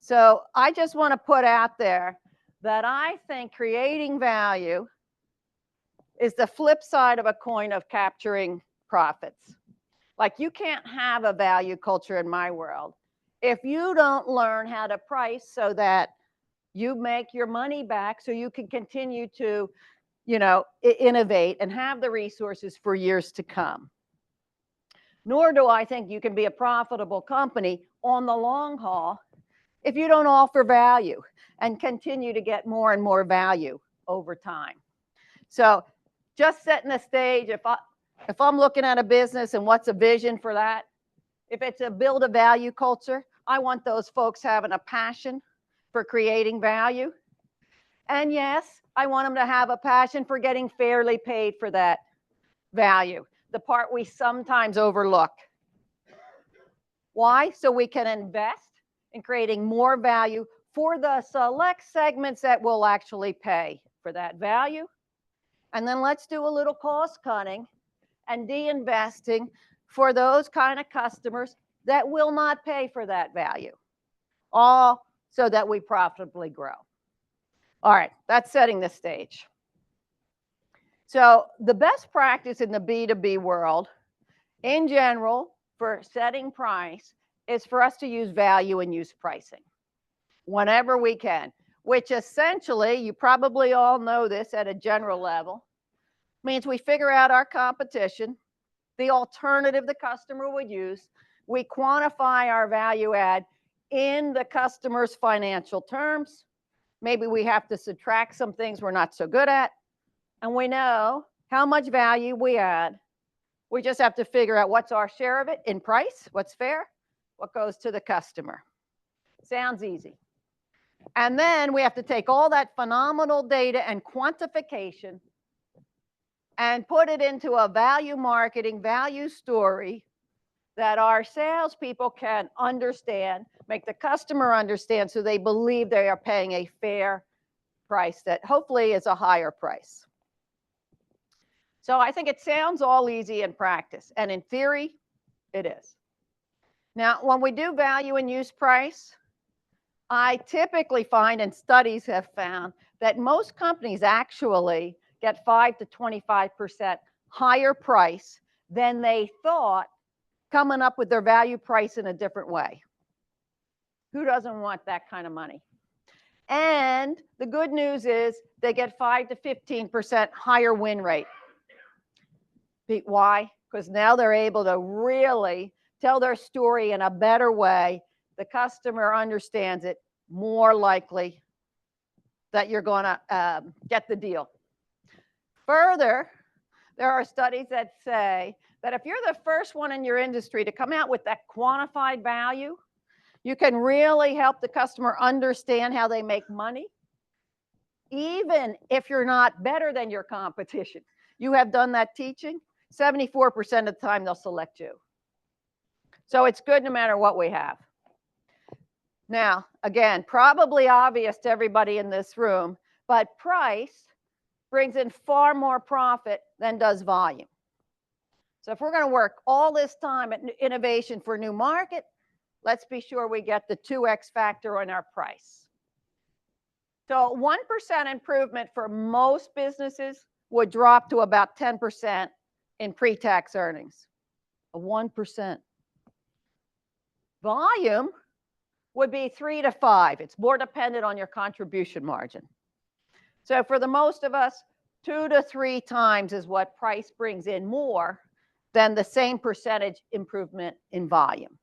So I just want to put out there that I think creating value is the flip side of a coin of capturing profits. Like, you can't have a value culture in my world if you don't learn how to price so that you make your money back so you can continue to, innovate and have the resources for years to come. Nor do I think you can be a profitable company on the long haul if you don't offer value and continue to get more and more value over time. So just setting the stage, if I'm looking at a business and what's a vision for that, if it's a build a value culture, I want those folks having a passion for creating value. And yes, I want them to have a passion for getting fairly paid for that value, the part we sometimes overlook. Why? So we can invest in creating more value for the select segments that will actually pay for that value. And then let's do a little cost cutting and de-investing for those kind of customers that will not pay for that value, all so that we profitably grow. All right, that's setting the stage. So the best practice in the B2B world, in general, for setting price is for us to use value and use pricing whenever we can, which essentially, you probably all know this at a general level, means we figure out our competition, the alternative the customer would use, we quantify our value add in the customer's financial terms. Maybe we have to subtract some things we're not so good at, and we know how much value we add. We just have to figure out what's our share of it in price, what's fair, what goes to the customer. Sounds easy. And then we have to take all that phenomenal data and quantification and put it into a value marketing, value story that our salespeople can understand, make the customer understand, so they believe they are paying a fair price that hopefully is a higher price. So I think it sounds all easy in practice, and in theory, it is. Now, when we do value and use price, I typically find, and studies have found, that most companies actually get 5 to 25% higher price than they thought coming up with their value price in a different way. Who doesn't want that kind of money? And the good news is they get 5 to 15% higher win rate. Why? Because now they're able to really tell their story in a better way. The customer understands it, more likely that you're going to get the deal. Further, there are studies that say that if you're the first one in your industry to come out with that quantified value, you can really help the customer understand how they make money, even if you're not better than your competition. You have done that teaching, 74% of the time they'll select you. So it's good no matter what we have. Now, again, probably obvious to everybody in this room, but price brings in far more profit than does volume. So if we're going to work all this time at innovation for a new market, let's be sure we get the 2x factor on our price. So 1% improvement for most businesses would drop to about 10% in pre-tax earnings. 1%. Volume would be 3 to 5. It's more dependent on your contribution margin. So for the most of us, 2 to 3 times is what price brings in more than the same percentage improvement in volume.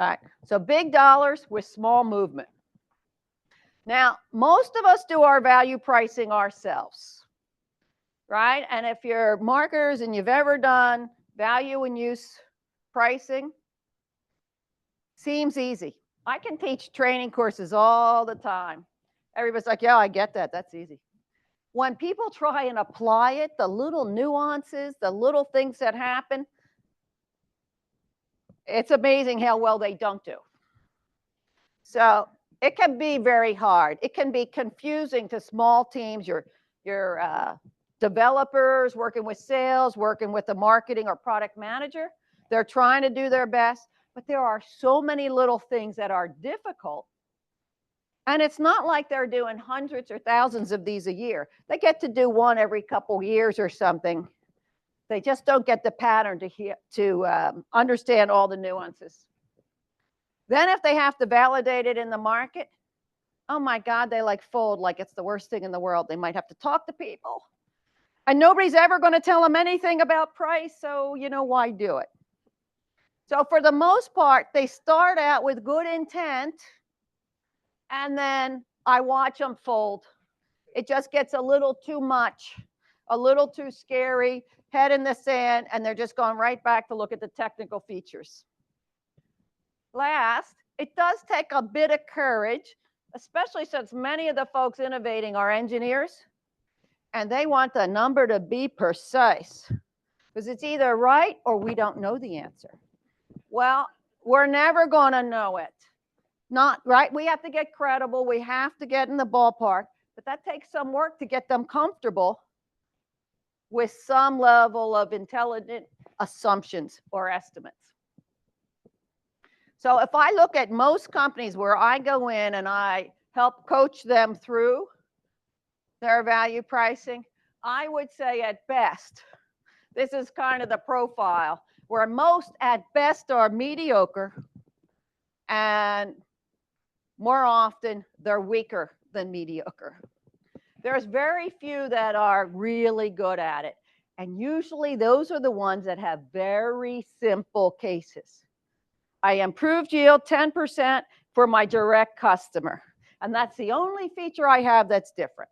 All right, so big dollars with small movement. Now, most of us do our value pricing ourselves, right? And if you're marketers and you've ever done value and use pricing, seems easy. I can teach training courses all the time. Everybody's like, yeah, I get that. That's easy. When people try and apply it, the little nuances, the little things that happen, it's amazing how well they don't do. So it can be very hard. It can be confusing to small teams, your developers working with sales, working with the marketing or product manager. They're trying to do their best, But there are so many little things that are difficult. And it's not like they're doing hundreds or thousands of these a year. They get to do one every couple years or something. They just don't get the pattern to understand all the nuances. Then if they have to validate it in the market, oh my God, they like fold like it's the worst thing in the world. They might have to talk to people. And nobody's ever going to tell them anything about price, so why do it? So for the most part, they start out with good intent, and then I watch them fold. It just gets a little too much, a little too scary, head in the sand, and they're just going right back to look at the technical features. Last, it does take a bit of courage, especially since many of the folks innovating are engineers, and they want the number to be precise, because it's either right or we don't know the answer. Well, we're never going to know it. Not right. We have to get credible. We have to get in the ballpark, but that takes some work to get them comfortable with some level of intelligent assumptions or estimates. So if I look at most companies where I go in and I help coach them through their value pricing, I would say at best, this is kind of the profile, where most at best are mediocre, and more often they're weaker than mediocre. There's very few that are really good at it. And usually those are the ones that have very simple cases. I improved yield 10% for my direct customer. And that's the only feature I have that's different.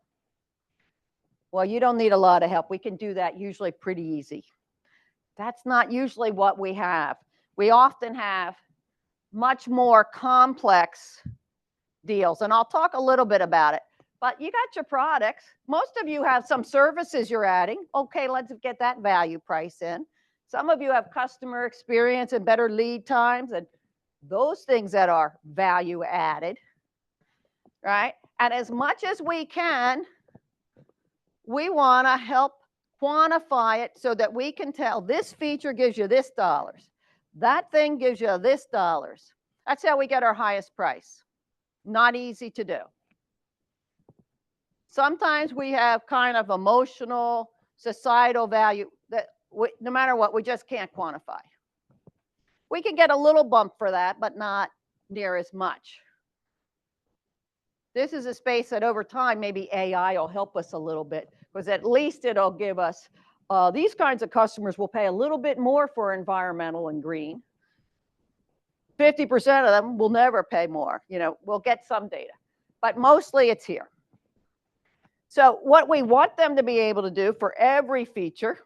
Well, you don't need a lot of help. We can do that usually pretty easy. That's not usually what we have. We often have much more complex deals, and I'll talk a little bit about it. But you got your products. Most of you have some services you're adding. Okay, let's get that value price in. Some of you have customer experience and better lead times and those things that are value added, right? And as much as we can, we want to help quantify it so that we can tell this feature gives you this dollars. That thing gives you this dollars. That's how we get our highest price. Not easy to do. Sometimes we have kind of emotional, societal value that no matter what, we just can't quantify. We can get a little bump for that, but not near as much. This is a space that over time, maybe AI will help us a little bit, because at least it'll give us, these kinds of customers will pay a little bit more for environmental and green. 50% of them will never pay more. We'll get some data, but mostly it's here. So what we want them to be able to do for every feature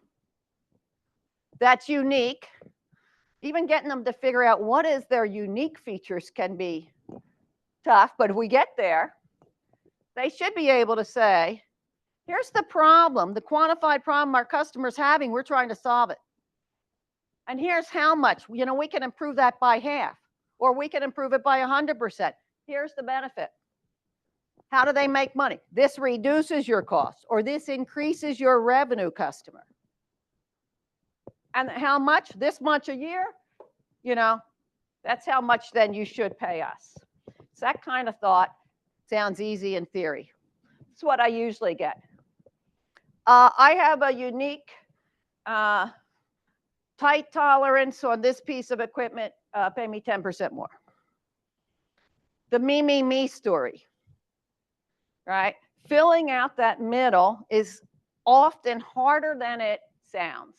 that's unique, even getting them to figure out what is their unique features can be tough, but if we get there, they should be able to say, here's the problem, the quantified problem our customer's having, we're trying to solve it. And here's how much, we can improve that by half, or we can improve it by 100%. Here's the benefit. How do they make money? This reduces your costs, or this increases your revenue, customer. And how much? This much a year? That's how much then you should pay us. So that kind of thought sounds easy in theory. It's what I usually get. I have a unique tight tolerance on this piece of equipment. Pay me 10% more. The me story, right? Filling out that middle is often harder than it sounds.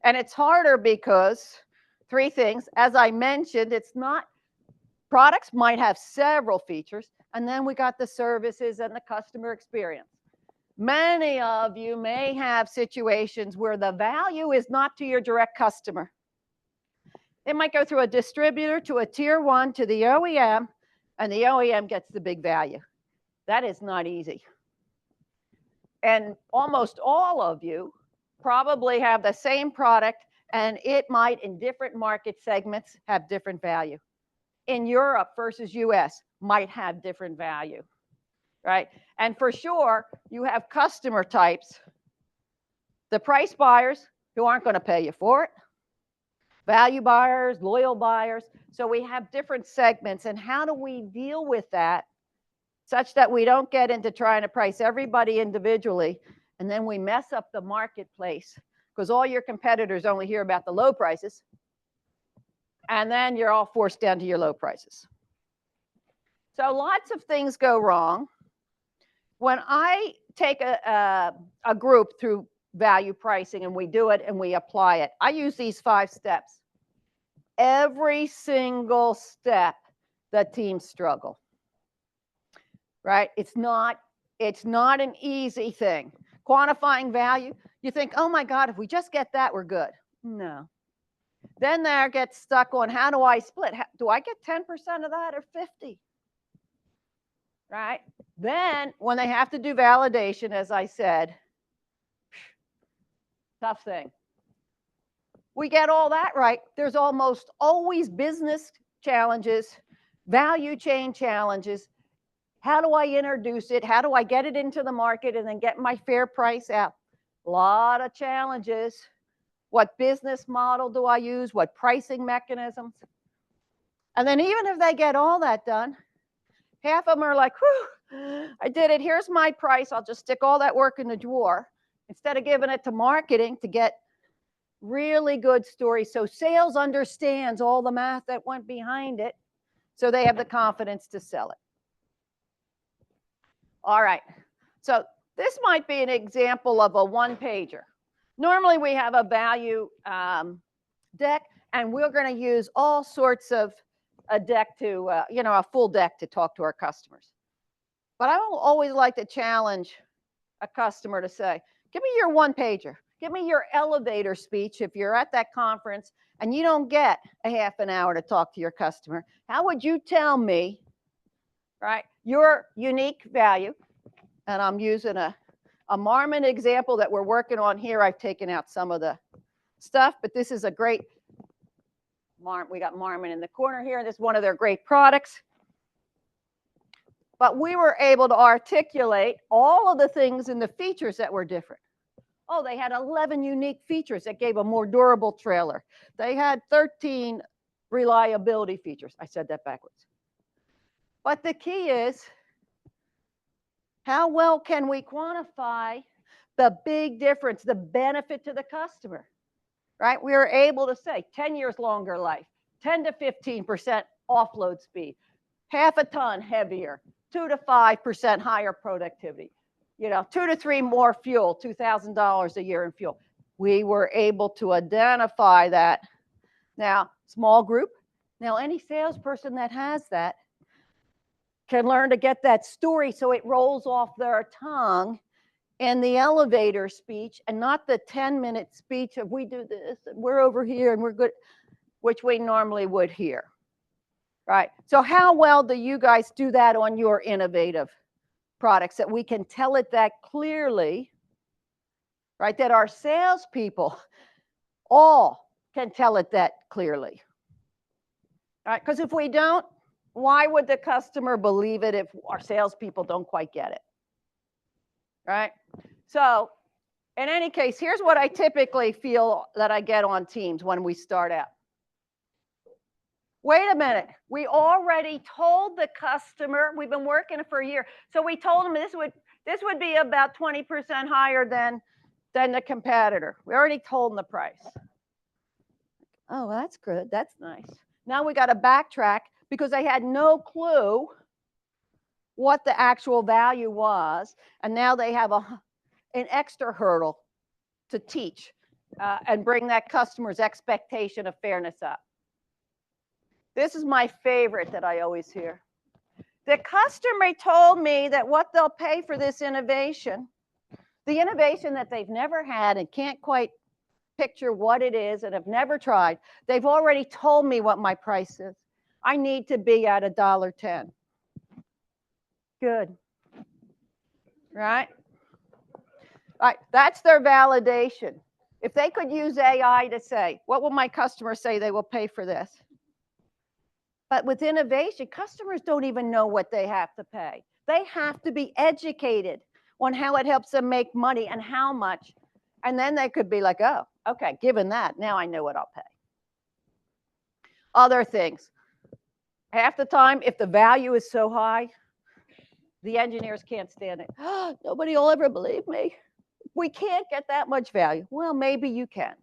And it's harder because three things. As I mentioned, it's not, products might have several features, and then we got the services and the customer experience. Many of you may have situations where the value is not to your direct customer. It might go through a distributor to a tier one to the OEM, and the OEM gets the big value. That is not easy. And almost all of you probably have the same product, and it might, in different market segments, have different value. In Europe versus US, might have different value, right? And for sure, you have customer types, the price buyers who aren't going to pay you for it, value buyers, loyal buyers. So we have different segments, and how do we deal with that such that we don't get into trying to price everybody individually and then we mess up the marketplace because all your competitors only hear about the low prices and then you're all forced down to your low prices. So lots of things go wrong. When I take a group through value pricing and we do it and we apply it, I use these 5 steps. Every single step, the teams struggle, right? It's not an easy thing. Quantifying value, you think, oh my God, if we just get that, we're good. No. Then they get stuck on how do I split? Do I get 10% of that or 50? Right? Then when they have to do validation, as I said, tough thing. We get all that right. There's almost always business challenges, value chain challenges. How do I introduce it? How do I get it into the market and then get my fair price out? A lot of challenges. What business model do I use? What pricing mechanisms? And then even if they get all that done, half of them are like, whew, I did it. Here's my price. I'll just stick all that work in the drawer instead of giving it to marketing to get really good stories. So sales understands all the math that went behind it, so they have the confidence to sell it. All right. So this might be an example of a one-pager. Normally we have a value deck, and we're going to use all sorts of a deck to, a full deck to talk to our customers. But I will always like to challenge a customer to say, give me your one-pager. Give me your elevator speech if you're at that conference and you don't get a half an hour to talk to your customer. How would you tell me, right, your unique value? And I'm using a Marmon example that we're working on here. I've taken out some of the stuff, but this is a great, we got Marmon in the corner here. This is one of their great products. But we were able to articulate all of the things and the features that were different. Oh, they had 11 unique features that gave a more durable trailer. They had 13 reliability features. I said that backwards. But the key is, how well can we quantify the big difference, the benefit to the customer, right? We were able to say 10 years longer life, 10 to 15% offload speed, half a ton heavier, 2 to 5% higher productivity, 2 to 3 more fuel, $2,000 a year in fuel. We were able to identify that. Now, small group. Now, any salesperson that has that can learn to get that story so it rolls off their tongue in the elevator speech and not the 10-minute speech of we do this and we're over here and we're good, which we normally would hear. Right? So how well do you guys do that on your innovative products, that we can tell it that clearly, right? That our salespeople all can tell it that clearly. Right? Because if we don't, why would the customer believe it if our salespeople don't quite get it? Right? So in any case, here's what I typically feel that I get on teams when we start out. Wait a minute, we already told the customer, we've been working for a year, so we told them this would be about 20% higher than the competitor. We already told them the price. Oh, that's good, that's nice. Now we got to backtrack because they had no clue what the actual value was, and now they have an extra hurdle to teach and bring that customer's expectation of fairness up. This is my favorite that I always hear. The customer told me that what they'll pay for this innovation, the innovation that they've never had and can't quite picture what it is and have never tried, they've already told me what my price is. I need to be at $1.10. Good. Right? Right. That's their validation. If they could use AI to say, what will my customer say they will pay for this? But with innovation, customers don't even know what they have to pay. They have to be educated on how it helps them make money and how much. And then they could be like, oh, okay, given that, now I know what I'll pay. Other things. Half the time, if the value is so high, the engineers can't stand it. Nobody will ever believe me. We can't get that much value. Well, maybe you can.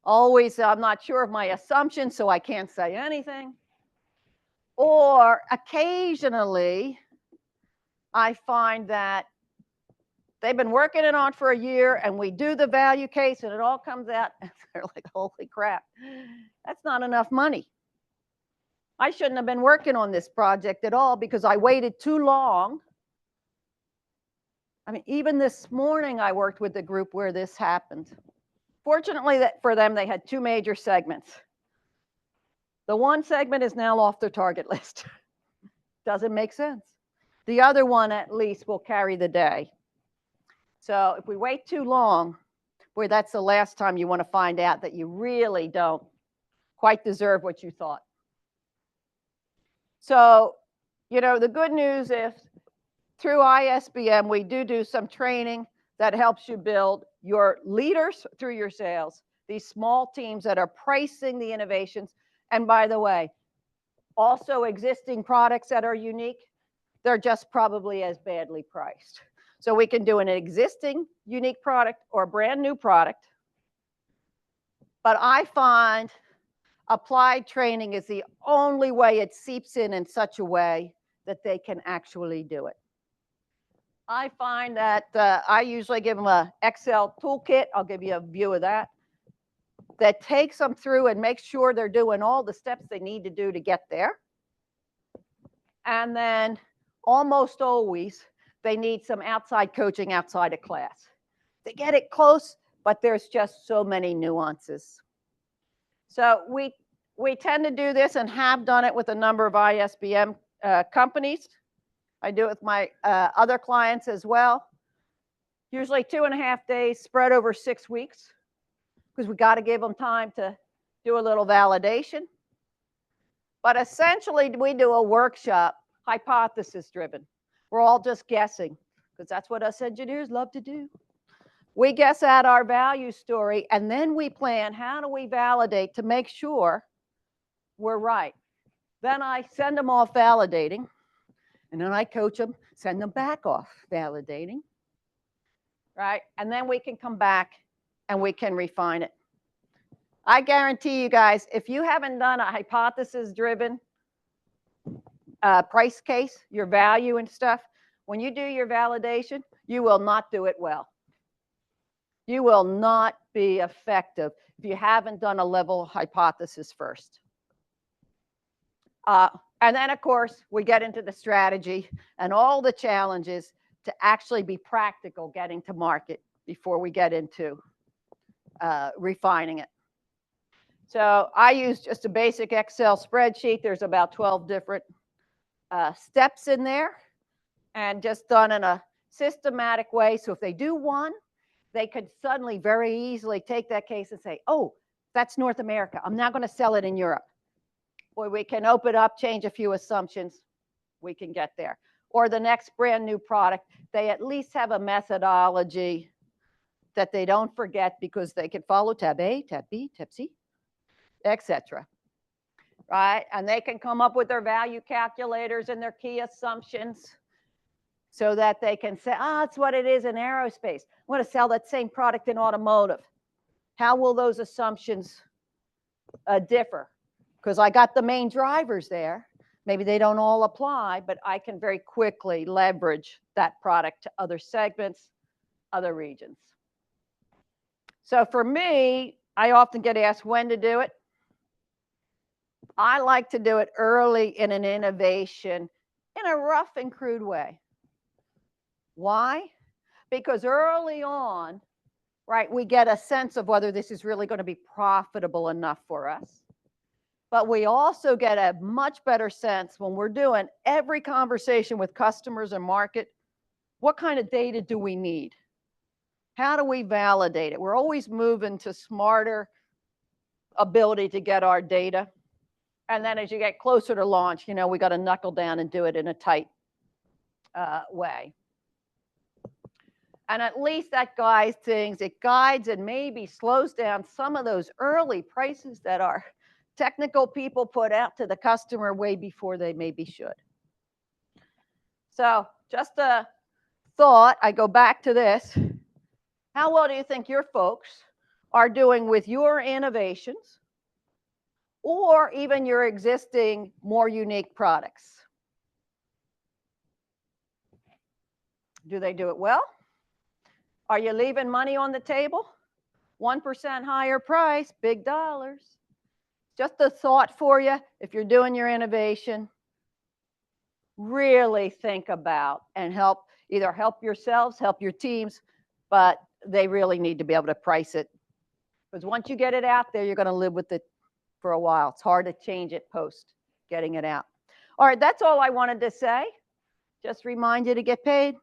Always, I'm not sure of my assumptions, so I can't say anything. Or occasionally, I find that they've been working it on for a year and we do the value case and it all comes out and they're like, holy crap, that's not enough money. I shouldn't have been working on this project at all because I waited too long. I mean, even this morning I worked with the group where this happened. Fortunately for them, they had two major segments. The one segment is now off their target list. Doesn't make sense. The other one at least will carry the day. So if we wait too long, boy, that's the last time you want to find out that you really don't quite deserve what you thought. So, you know, the good news is through ISBM, we do some training that helps you build your leaders through your sales, these small teams that are pricing the innovations. And by the way, also existing products that are unique, they're just probably as badly priced. So we can do an existing unique product or a brand new product. But I find applied training is the only way it seeps in such a way that they can actually do it. I find that I usually give them an Excel toolkit. I'll give you a view of that. That takes them through and makes sure they're doing all the steps they need to do to get there. And then almost always, they need some outside coaching outside of class. They get it close, but there's just so many nuances. So we tend to do this and have done it with a number of ISBM companies. I do it with my other clients as well. Usually 2.5 days spread over 6 weeks because we got to give them time to do a little validation. But essentially, we do a workshop, hypothesis driven. We're all just guessing because that's what us engineers love to do. We guess at our value story and then we plan how do we validate to make sure we're right. Then I send them off validating. And then I coach them, send them back off validating, right? And then we can come back and we can refine it. I guarantee you guys, if you haven't done a hypothesis-driven price case, your value and stuff, when you do your validation, you will not do it well. You will not be effective if you haven't done a level hypothesis first. And then, of course, we get into the strategy and all the challenges to actually be practical getting to market before we get into refining it. So I use just a basic Excel spreadsheet. There's about 12 different steps in there and just done in a systematic way. So if they do one, they could suddenly very easily take that case and say, oh, that's North America. I'm now going to sell it in Europe. Or we can open up, change a few assumptions, we can get there. Or the next brand new product, they at least have a methodology that they don't forget because they can follow tab A, tab B, tab C, etc. Right? And they can come up with their value calculators and their key assumptions so that they can say, that's what it is in aerospace. I want to sell that same product in automotive. How will those assumptions differ? Because I got the main drivers there. Maybe they don't all apply, but I can very quickly leverage that product to other segments, other regions. So for me, I often get asked when to do it. I like to do it early in an innovation in a rough and crude way. Why? Because early on, right, we get a sense of whether this is really going to be profitable enough for us. But we also get a much better sense when we're doing every conversation with customers and market, what kind of data do we need? How do we validate it? We're always moving to smarter ability to get our data. And then as you get closer to launch, you know, we got to knuckle down and do it in a tight way. And at least that guides things. It guides and maybe slows down some of those early prices that our technical people put out to the customer way before they maybe should. So just a thought, I go back to this. How well do you think your folks are doing with your innovations or even your existing more unique products? Do they do it well? Are you leaving money on the table? 1% higher price, big dollars. Just a thought for you. If you're doing your innovation, really think about and either help yourselves, help your teams, but they really need to be able to price it. Because once you get it out there, you're going to live with it for a while. It's hard to change it post getting it out. All right, that's all I wanted to say. Just remind you to get paid.